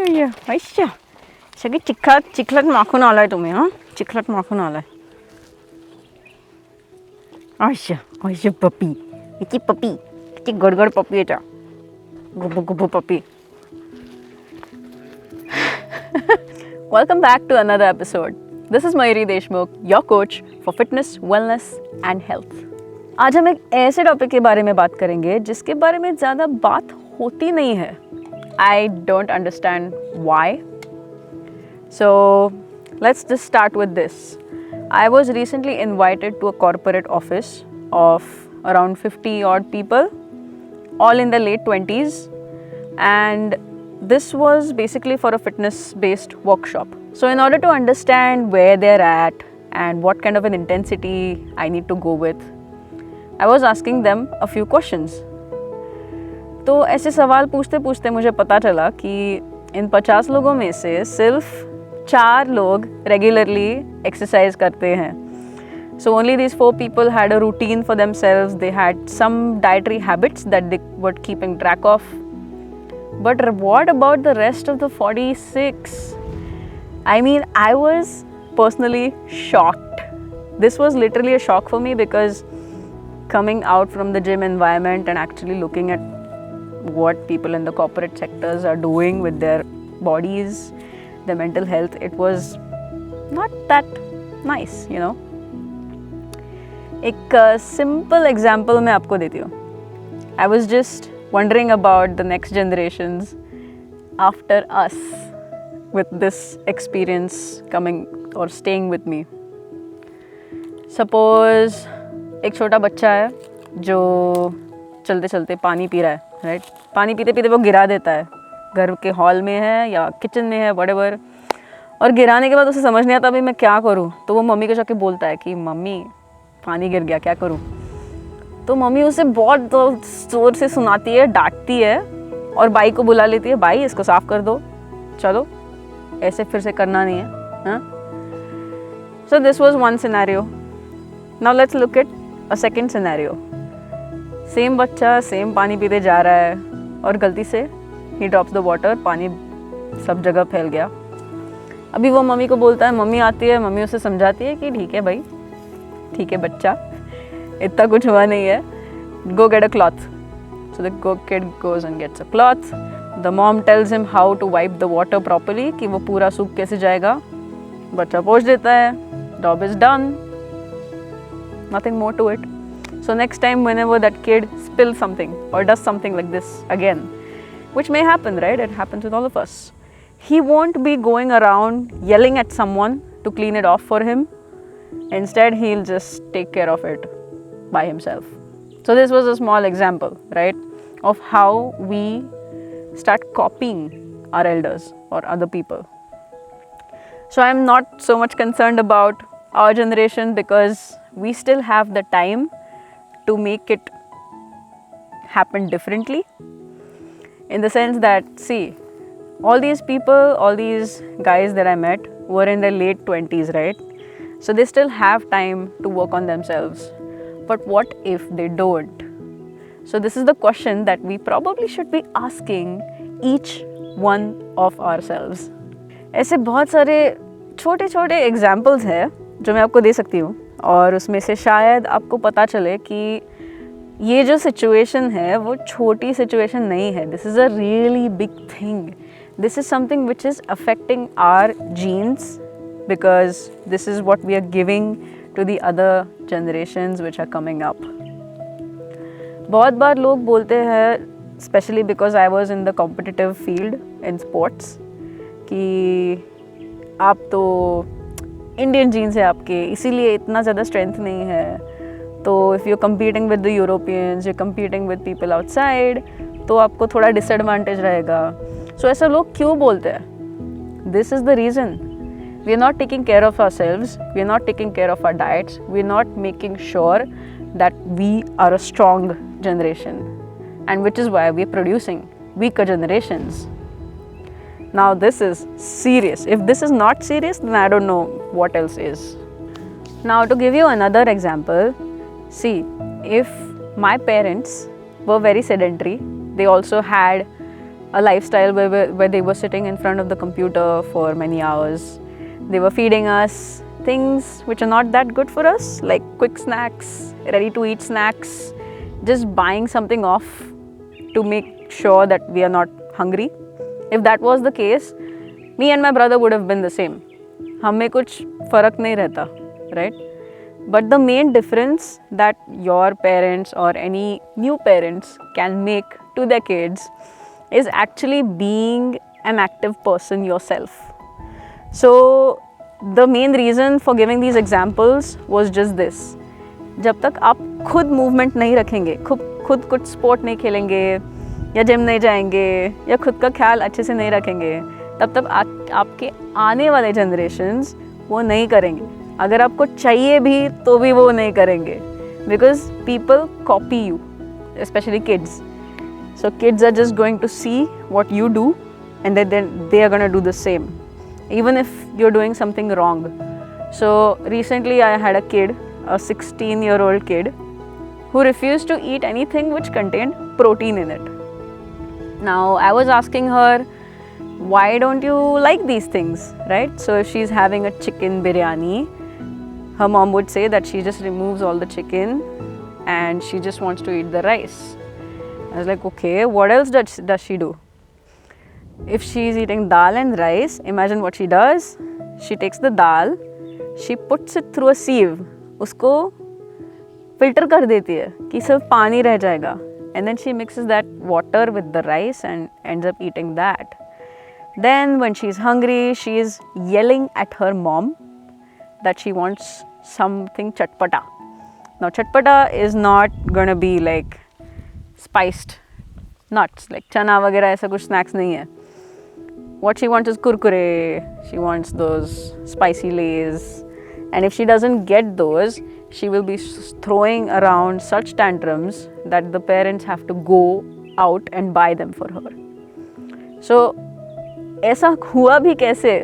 सगळी चिखलात माखून आलाय तुम्ही. चिखलात माखून आलाय. पप्पी, किती गडगड पप्पी आहे. गुब्बू पप्पी. Welcome back to another episode. This is Mayuri Deshmukh, your coach for fitness, wellness and health. आज हम एक ऐसे टॉपिक के बारे में बात करेंगे जिसके बारे में ज़्यादा बात होती नहीं है. I don't understand why. So let's just start with this. I was recently invited to a corporate office of around 50 odd people, all in their late 20s, and this was basically for a fitness-based workshop. So in order to understand where they're at and what kind of an intensity I need to go with, I was asking them a few questions. तो ऐसे सवाल पूछते पूछते मुझे पता चला कि इन 50 लोगों में से सिर्फ 4 लोग रेगुलरली एक्सरसाइज करते हैं. So only these 4 people had a routine for themselves. They had some dietary habits that they were keeping track of. But what about the rest of the 46? I mean, I was personally shocked. This was literally a shock for me because coming out from the gym environment and actually looking at what people in the corporate sectors are doing with their bodies, their mental health, it was not that nice, you know. एक simple example मैं आपको देती हूँ. I was just wondering about the next generations after us with this experience coming or staying with me. Suppose एक छोटा बच्चा है जो चलते चलते पानी पी रहा है, राइट? पानी पीते पीते वो गिरा देता है. घर के हॉल में है या किचन में है, व्हाटएवर. और गिराने के बाद उसे समझ नहीं आता अभी मैं क्या करूँ. तो वो मम्मी को जाके बोलता है कि मम्मी पानी गिर गया, क्या करूँ. तो मम्मी उसे बहुत जोर से सुनाती है, डांटती है और बाई को बुला लेती है. बाई इसको साफ़ कर दो, चलो ऐसे फिर से करना नहीं है. So this was one scenario. Now let's look at a second scenario. Same बच्चा सेम पानी पीते जा रहा है और गलती से ही ड्रॉप्स द वाटर. पानी सब जगह फैल गया. अभी वो मम्मी को बोलता है, मम्मी आती है, मम्मी उसे समझाती है कि ठीक है भाई, ठीक है बच्चा, इतना कुछ हुआ नहीं है, go get a cloth. So the kid goes and gets a cloth. The mom tells him how to wipe the water properly, कि वो पूरा सूख कैसे जाएगा. बच्चा पोंछ देता है. Job is done. Nothing more to it. So next time whenever that kid spills something or does something like this again, which may happen, right? It happens with all of us. He won't be going around yelling at someone to clean it off for him. Instead, he'll just take care of it by himself. So this was a small example, right, of how we start copying our elders or other people. So I'm not so much concerned about our generation because we still have the time to make it happen differently. In the sense that, see, all these people, all these guys that I met were in their late 20s, right? So they still have time to work on themselves. But what if they don't? So this is the question that we probably should be asking each one of ourselves. ऐसे बहुत सारे छोटे छोटे examples हैं जो मैं आपको दे सकती हूँ और उसमें से शायद आपको पता चले कि ये जो सिचुएशन है वो छोटी सिचुएशन नहीं है. This is a really big thing. This is something which is affecting our genes because this is what we are giving to the other generations which are coming up. बहुत बार लोग बोलते हैं, especially because I was in the competitive field in sports, कि आप तो Indian jeans है आपके, इसीलिए इतना ज़्यादा स्ट्रेंथ नहीं है. तो if you competing with the Europeans, you're competing with people outside, तो आपको थोड़ा डिसएडवांटेज रहेगा. सो ऐसा लोग क्यों बोलते हैं? This is the reason. We are not taking care of ourselves. We are not taking care of our diets. We are not making sure that we are a strong generation, and which is why we are producing weaker generations. Now this is serious. If this is not serious, then I don't know what else is. Now to give you another example, see, if my parents were very sedentary, they also had a lifestyle where they were sitting in front of the computer for many hours. They were feeding us things which are not that good for us, like quick snacks, ready to eat snacks, just buying something off to make sure that we are not hungry. If that was the case, me and my brother would have been the same. हमें कुछ फर्क नहीं रहता, right? But the main difference that your parents or any new parents can make to their kids is actually being an active person yourself. So the main reason for giving these examples was just this. जब तक आप खुद movement नहीं रखेंगे, खुद कुछ sport नहीं खेलेंगे या जिम नहीं जाएंगे या खुद का ख्याल अच्छे से नहीं रखेंगे, तब तक आपके आने वाले जनरेशन्स वो नहीं करेंगे. अगर आपको चाहिए भी तो भी वो नहीं करेंगे, because people copy you, specially kids. So kids are just going to see what you do and then they are going to do the same, even if you're doing something wrong. So recently I had a kid, a 16-year-old kid, who refused to eat anything which contained protein in it. Now I was asking her, why don't you like these things, right? So if she's having a chicken biryani, her mom would say that she just removes all the chicken and she just wants to eat the rice. I was like, okay, what else does she do? If she's eating dal and rice, imagine what she does. She takes the dal, she puts it through a sieve, उसको filter कर देती है कि सिर्फ पानी रह जाएगा, and then she mixes that water with the rice and ends up eating that. Then when she's hungry, she is yelling at her mom that she wants something chatpata. Now chatpata is not gonna be like spiced nuts, like chana वगैरह ऐसा कुछ snacks नहीं है. What she wants is kurkure, she wants those spicy lays, and if she doesn't get those, she will be throwing around such tantrums that the parents have to go out and buy them for her. So ऐसा हुआ भी कैसे?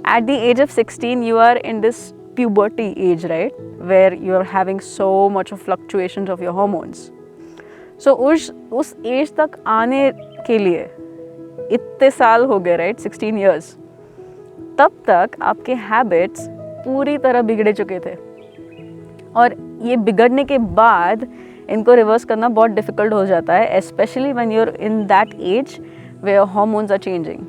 At the age of 16, you are in this puberty age, right? Where you are having so much of fluctuations of your hormones. So उस as तक आने के लिए इतने साल हो गए, राइट? 16 years. तब तक आपके हैबिट्स पूरी तरह बिगड़े चुके थे, और ये बिगड़ने के बाद इनको रिवर्स करना बहुत डिफ़िकल्ट हो जाता है, especially when you are in that age where hormones are changing.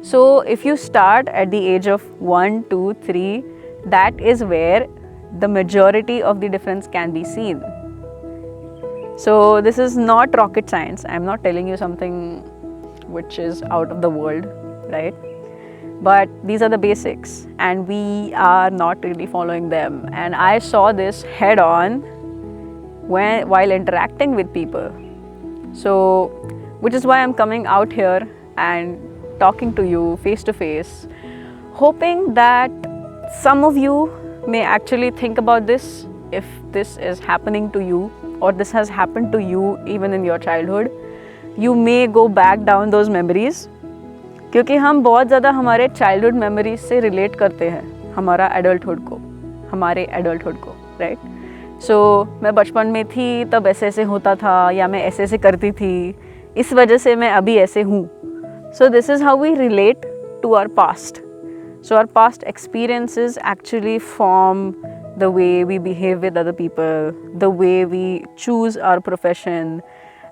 So if you start at the age of 1, 2, 3, that is where the majority of the difference can be seen. So this is not rocket science. I'm not telling you something which is out of the world, right? But these are the basics and we are not really following them. And I saw this head on while interacting with people. So which is why I'm coming out here and talking to you face to face, hoping that some of you may actually think about this if this is happening to you, or this has happened to you even in your childhood. You may go back down those memories, क्योंकि हम बहुत ज़्यादा हमारे childhood memories से relate करते हैं हमारे adulthood को, right? So मैं बचपन में थी तब ऐसे ऐसे होता था, या मैं ऐसे ऐसे करती थी, इस वजह से मैं अभी ऐसे हूँ. So this is how we relate to our past. So our past experiences actually form the way we behave with other people, the way we choose our profession,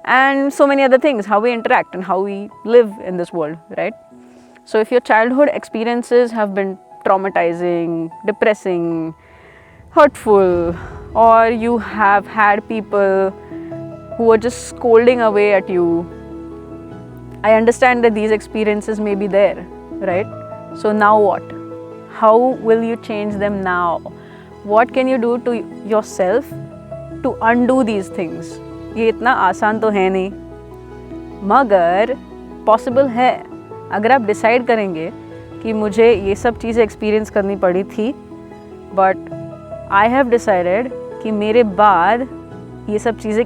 and so many other things, how we interact and how we live in this world, right? So if your childhood experiences have been traumatizing, depressing, hurtful, or you have had people who are just scolding away at you, I understand that these experiences may be there, right? So now what? How will you change them now? What can you do to yourself to undo these things? ये इतना आसान तो है नहीं, मगर possible है अगर आप डिसाइड करेंगे कि मुझे ये सब चीज़ें एक्सपीरियंस करनी पड़ी थी, बट आई हैव डिसाइडेड कि मेरे बाद ये सब चीज़ें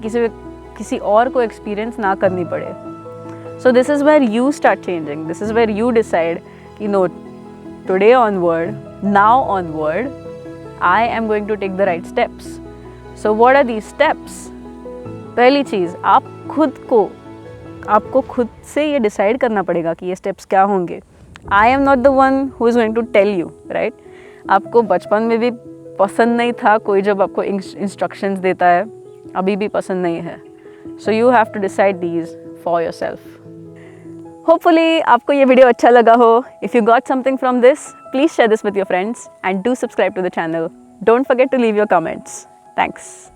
किसी और को एक्सपीरियंस ना करनी पड़े. So this is where you start changing. This is where you decide, today onward, now onward, I am going to take the right steps. So what are these steps? पहली चीज़, आप खुद को आपको खुद से ये डिसाइड करना पड़ेगा कि ये स्टेप्स क्या होंगे. I am not the one who is going to tell you, right. आपको बचपन में भी पसंद नहीं था कोई जब आपको इंस्ट्रक्शंस देता है, अभी भी पसंद नहीं है. So you have to decide these for yourself. Hopefully आपको ये वीडियो अच्छा लगा हो. If you got something from this, please share this with your friends and do subscribe to the channel. Don't forget to leave your comments. Thanks.